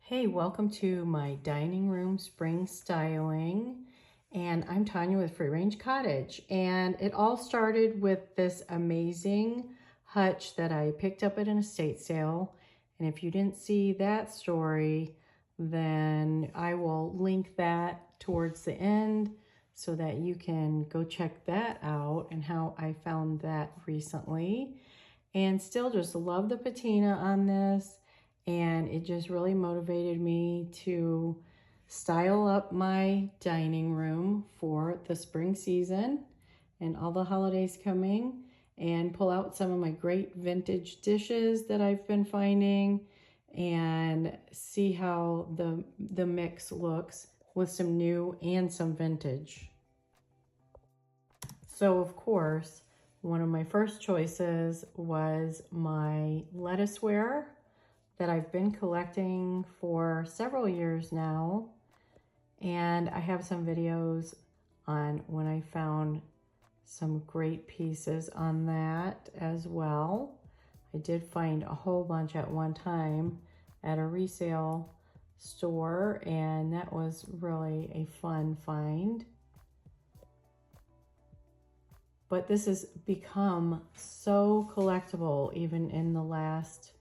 Hey, welcome to my dining room spring styling. And I'm Tanya with Free Range Cottage. And it all started with this amazing hutch that I picked up at an estate sale. And if you didn't see that story, then I will link that towards the end so that you can go check that out and how I found that recently. And still just love the patina on this. And it just really motivated me to style up my dining room for the spring season and all the holidays coming, and pull out some of my great vintage dishes that I've been finding and see how the mix looks with some new and some vintage. So of course, one of my first choices was my lettuceware that I've been collecting for several years now. And I have some videos on when I found some great pieces on that as well. I did find a whole bunch at one time at a resale store, and that was really a fun find. But this has become so collectible even in the last,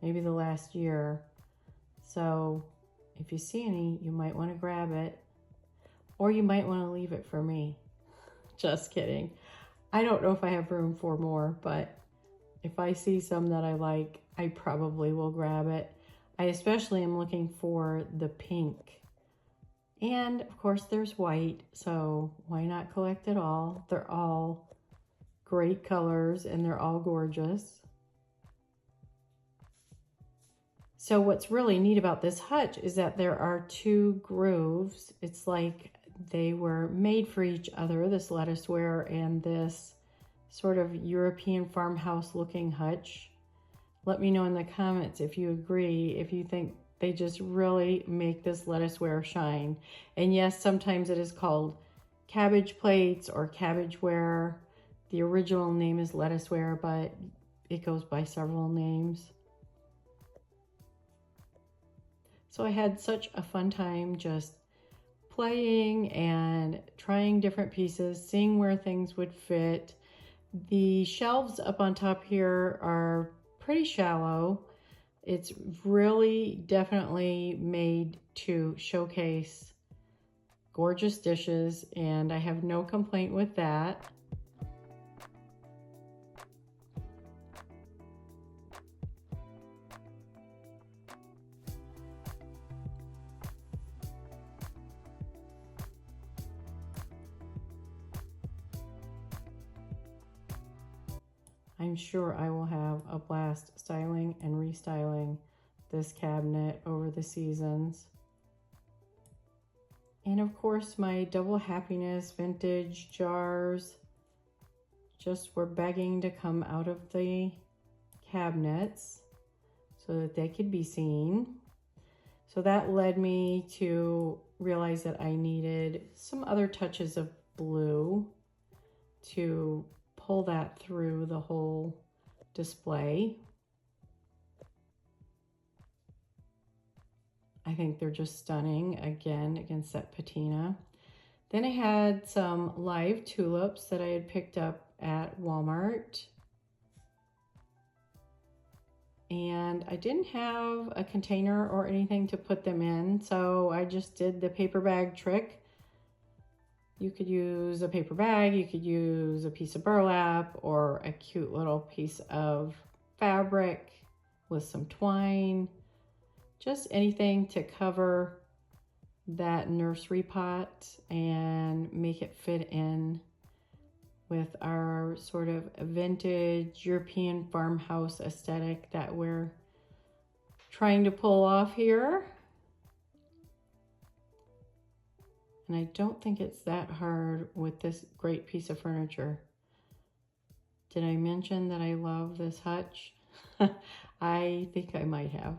maybe the last year. So if you see any, you might want to grab it, or you might want to leave it for me. Just kidding. I don't know if I have room for more, but if I see some that I like, I probably will grab it. I especially am looking for the pink. And of course there's white, so why not collect it all? They're all great colors and they're all gorgeous. So what's really neat about this hutch is that there are two grooves. It's like they were made for each other, this lettuceware and this sort of European farmhouse looking hutch. Let me know in the comments if you agree, if you think they just really make this lettuceware shine. And yes, sometimes it is called cabbage plates or cabbageware. The original name is lettuceware, but it goes by several names. So I had such a fun time just playing and trying different pieces, seeing where things would fit. The shelves up on top here are pretty shallow. It's really definitely made to showcase gorgeous dishes, and I have no complaint with that. I'm sure I will have a blast styling and restyling this cabinet over the seasons. And of course, my Double Happiness vintage jars just were begging to come out of the cabinets so that they could be seen. So that led me to realize that I needed some other touches of blue to pull that through the whole display. I think they're just stunning again against that patina. Then I had some live tulips that I had picked up at Walmart. And I didn't have a container or anything to put them in, so I just did the paper bag trick. You could use a paper bag, you could use a piece of burlap or a cute little piece of fabric with some twine, just anything to cover that nursery pot and make it fit in with our sort of vintage European farmhouse aesthetic that we're trying to pull off here. And I don't think it's that hard with this great piece of furniture. Did I mention that I love this hutch? I think I might have.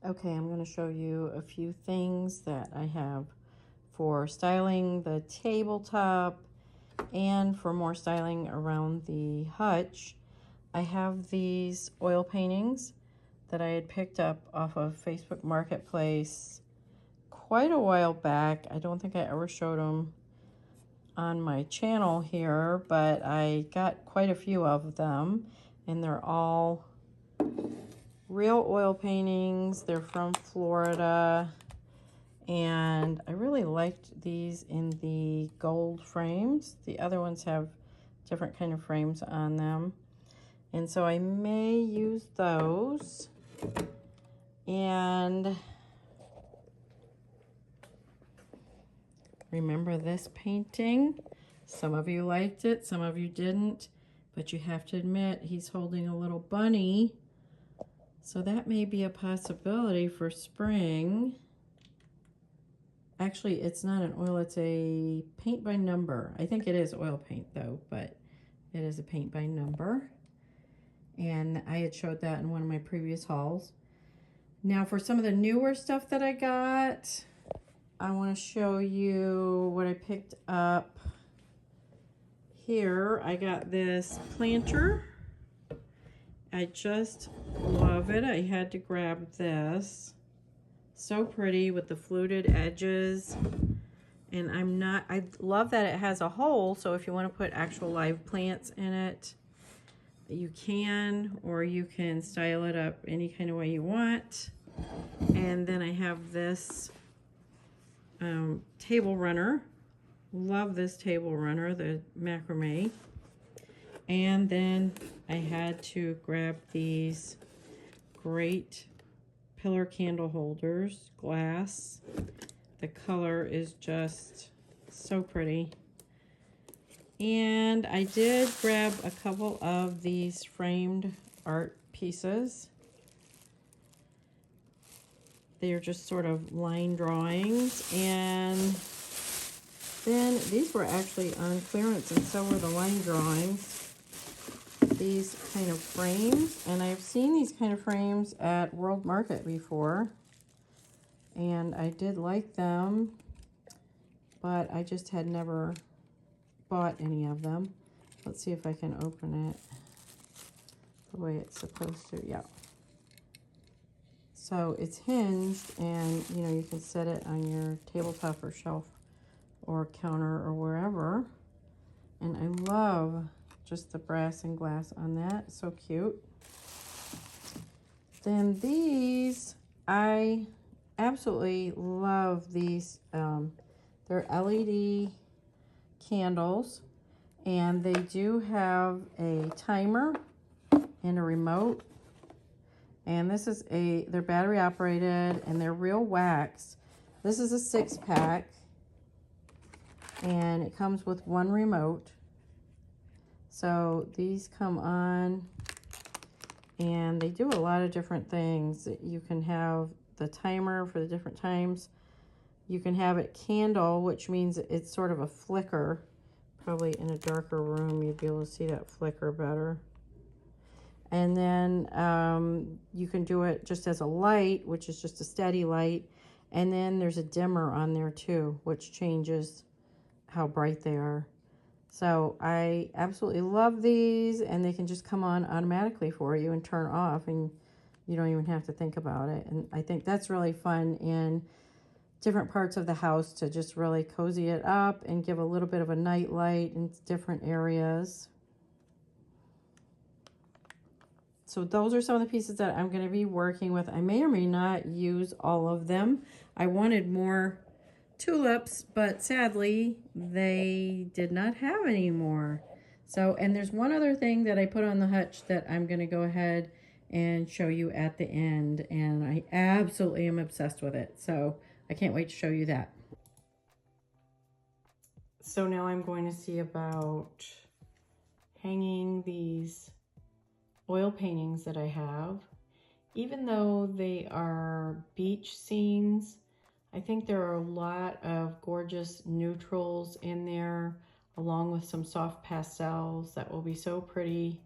Okay, I'm going to show you a few things that I have for styling the tabletop and for more styling around the hutch. I have these oil paintings that I had picked up off of Facebook Marketplace quite a while back. I don't think I ever showed them on my channel here, but I got quite a few of them, and they're all real oil paintings. They're from Florida, and I really liked these in the gold frames. The other ones have different kind of frames on them, and so I may use those. And remember this painting? Some of you liked it, some of you didn't, but you have to admit he's holding a little bunny. So that may be a possibility for spring. Actually, it's not an oil, it's a paint by number. I think it is oil paint though, but it is a paint by number. And I had showed that in one of my previous hauls. Now for some of the newer stuff that I got, I want to show you what I picked up here. I got this planter. I just love it. I had to grab this. So pretty with the fluted edges. And I love that it has a hole, so if you want to put actual live plants in it, you can, or you can style it up any kind of way you want. And then I have this table runner. Love this table runner, the macrame. And then I had to grab these great pillar candle holders, glass. The color is just so pretty. And I did grab a couple of these framed art pieces. They are just sort of line drawings, and then these were actually on clearance, and so were the line drawings. These kind of frames, and I've seen these kind of frames at World Market before, and I did like them, but I just had never bought any of them. Let's see if I can open it the way it's supposed to. Yeah. So it's hinged, and you know, you can set it on your tabletop or shelf or counter or wherever. And I love just the brass and glass on that. So cute. Then these, I absolutely love these. They're LED candles, and they do have a timer and a remote. And this is they're battery operated, and they're real wax. This is a 6-pack, and it comes with one remote. So these come on, and they do a lot of different things. You can have the timer for the different times. You can have it candle, which means it's sort of a flicker. Probably in a darker room, you'd be able to see that flicker better. And then you can do it just as a light, which is just a steady light. And then there's a dimmer on there too, which changes how bright they are. So I absolutely love these, and they can just come on automatically for you and turn off, and you don't even have to think about it. And I think that's really fun in different parts of the house to just really cozy it up and give a little bit of a night light in different areas. So those are some of the pieces that I'm going to be working with. I may or may not use all of them. I wanted more tulips, but sadly they did not have any more. So, and there's one other thing that I put on the hutch that I'm going to go ahead and show you at the end, and I absolutely am obsessed with it. So I can't wait to show you that. So now I'm going to see about hanging these oil paintings that I have. Even though they are beach scenes, I think there are a lot of gorgeous neutrals in there, along with some soft pastels that will be so pretty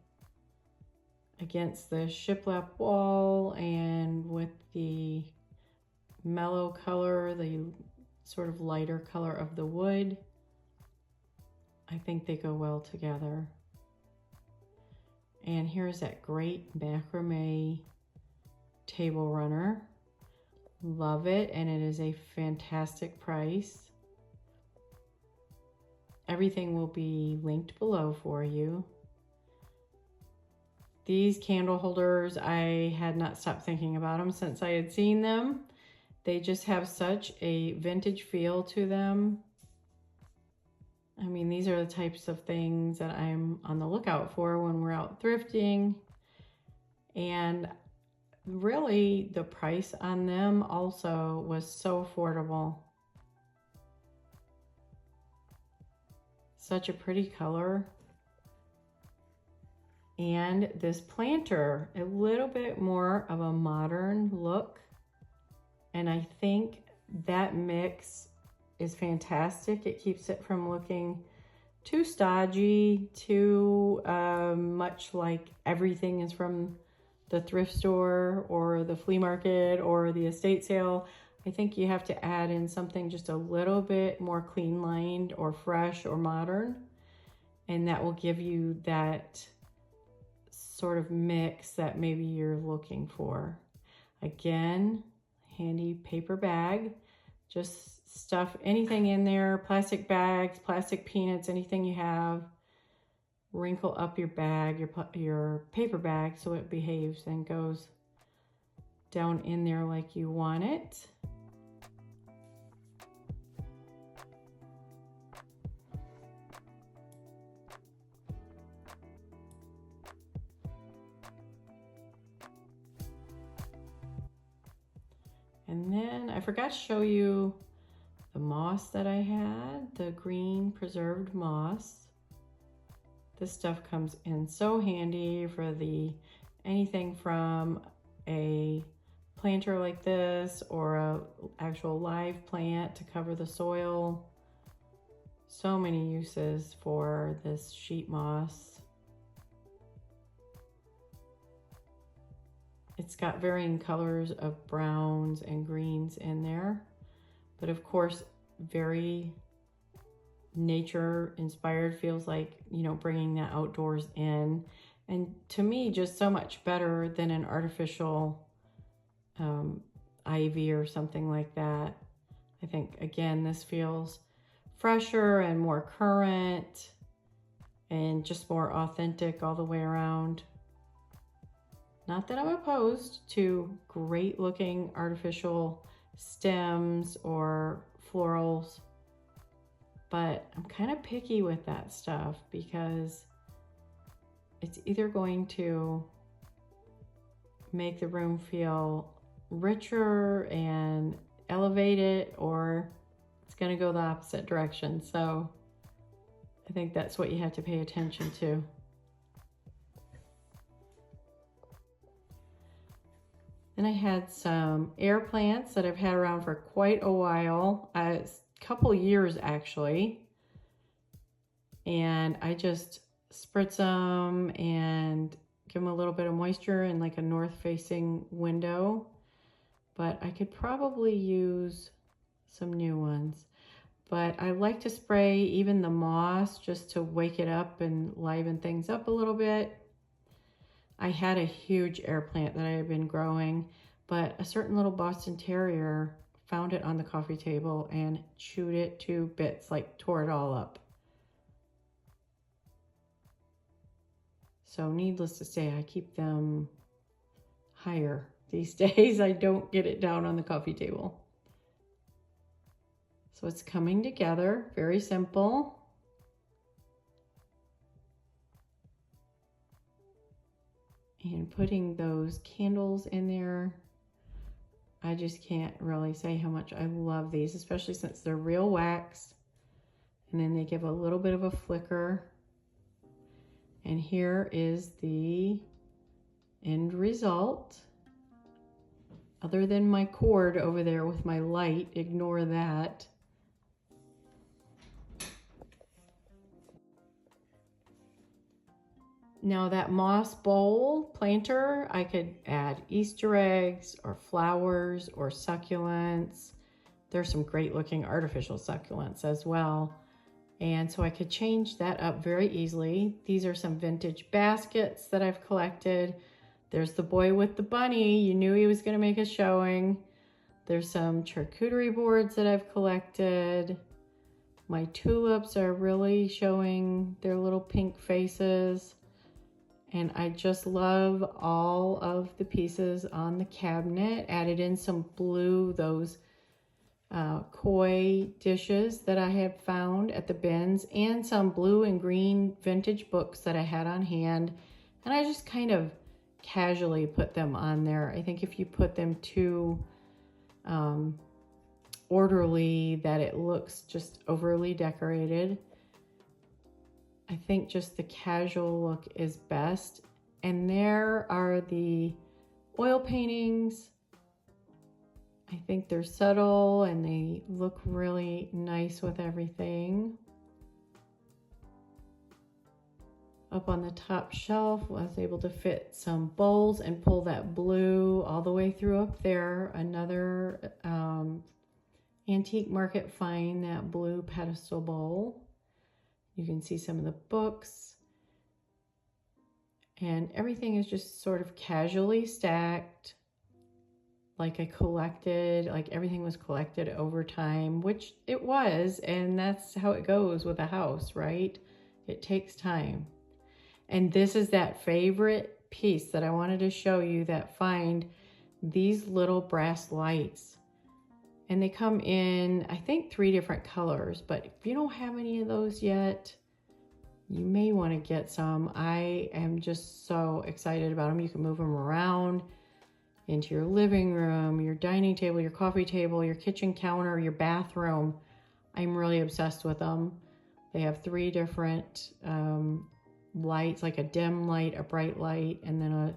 against the shiplap wall, and with the mellow color, the sort of lighter color of the wood, I think they go well together. And here's that great macrame table runner. Love it, and it is a fantastic price. Everything will be linked below for you. These candle holders, I had not stopped thinking about them since I had seen them. They just have such a vintage feel to them. I mean, these are the types of things that I'm on the lookout for when we're out thrifting. And really, the price on them also was so affordable. Such a pretty color. And this planter, a little bit more of a modern look. And I think that mix is fantastic. It keeps it from looking too stodgy, too much like everything is from the thrift store or the flea market or the estate sale. I think you have to add in something just a little bit more clean lined or fresh or modern. And that will give you that sort of mix that maybe you're looking for. Again, handy paper bag. Just stuff anything in there, plastic bags, plastic peanuts, anything you have. Wrinkle up your bag, your paper bag, so it behaves and goes down in there like you want it. And then I forgot to show you the moss that I had, the green preserved moss. This stuff comes in so handy for anything from a planter like this or a actual live plant to cover the soil. So many uses for this sheet moss. It's got varying colors of browns and greens in there, but of course, very nature inspired. Feels like, you know, bringing that outdoors in. And to me, just so much better than an artificial ivy or something like that. I think, again, this feels fresher and more current and just more authentic all the way around. Not that I'm opposed to great looking artificial stems or florals, but I'm kind of picky with that stuff because it's either going to make the room feel richer and elevate it, or it's going to go the opposite direction. So I think that's what you have to pay attention to. Then I had some air plants that I've had around for quite a while, a couple years actually. And I just spritz them and give them a little bit of moisture in like a north-facing window. But I could probably use some new ones. But I like to spray even the moss just to wake it up and liven things up a little bit. I had a huge air plant that I had been growing, but a certain little Boston Terrier found it on the coffee table and chewed it to bits, like tore it all up. So needless to say, I keep them higher these days. I don't get it down on the coffee table. So it's coming together, very simple. And putting those candles in there, I just can't really say how much I love these, especially since they're real wax. And then they give a little bit of a flicker. And here is the end result. Other than my cord over there with my light, ignore that. Now that moss bowl planter, I could add Easter eggs or flowers or succulents. There's some great looking artificial succulents as well. And so I could change that up very easily. These are some vintage baskets that I've collected. There's the boy with the bunny. You knew he was going to make a showing. There's some charcuterie boards that I've collected. My tulips are really showing their little pink faces. And I just love all of the pieces on the cabinet. Added in some blue, those koi dishes that I had found at the bins, and some blue and green vintage books that I had on hand. And I just kind of casually put them on there. I think if you put them too orderly, that it looks just overly decorated. I think just the casual look is best. And there are the oil paintings. I think they're subtle and they look really nice with everything. Up on the top shelf, I was able to fit some bowls and pull that blue all the way through up there. Another antique market find, that blue pedestal bowl. You can see some of the books. And everything is just sort of casually stacked. Like everything was collected over time, which it was, and that's how it goes with a house, right? It takes time. And this is that favorite piece that I wanted to show you, that find these little brass lights. And they come in, I think, 3 different colors, but if you don't have any of those yet, you may want to get some. I am just so excited about them. You can move them around into your living room, your dining table, your coffee table, your kitchen counter, your bathroom. I'm really obsessed with them. They have 3 different lights, like a dim light, a bright light, and then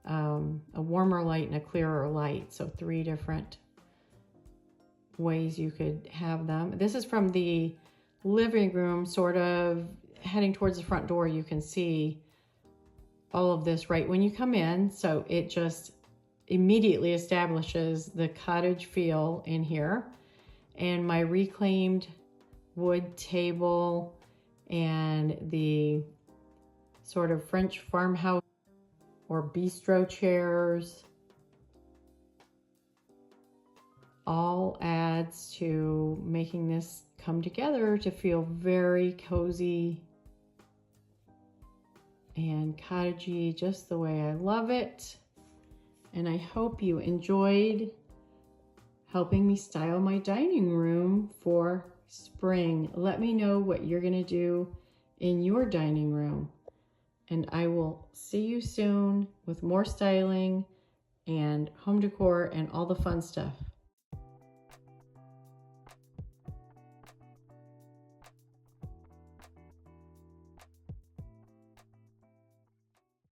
a warmer light and a clearer light. So 3 different ways you could have them. This is from the living room, sort of heading towards the front door. You can see all of this right when you come in. So it just immediately establishes the cottage feel in here. And my reclaimed wood table and the sort of French farmhouse or bistro chairs all adds to making this come together to feel very cozy and cottagey, just the way I love it. And I hope you enjoyed helping me style my dining room for spring. Let me know what you're gonna do in your dining room. And I will see you soon with more styling and home decor and all the fun stuff.